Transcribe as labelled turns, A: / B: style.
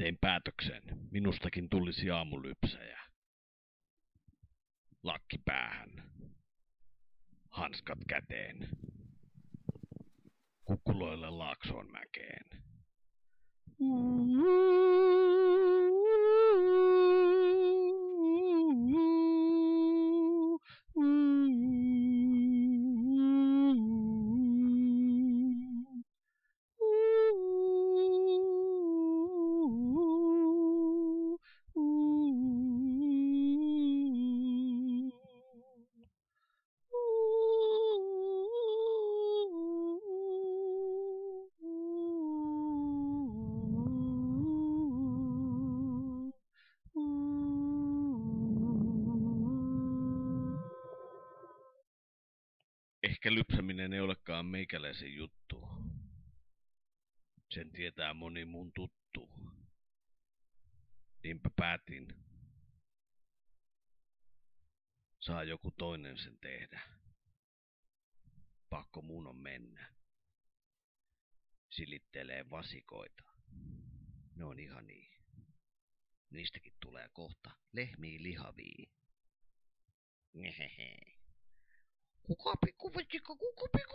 A: Tein päätöksen. Minustakin tulisi aamulypsäjä. Lakki päähän. Hanskat käteen. Kukkuloille Laaksoon mäkeen. Ehkä lypsäminen ei olekaan meikäläisen juttu. Sen tietää moni mun tuttu. Niinpä päätin. Saa joku toinen sen tehdä. Pakko mun on mennä. Silittelee vasikoita. Ne on ihania. Niistäkin tulee kohta lehmiä lihavia. Kuka pikku vasikka, kuka pikku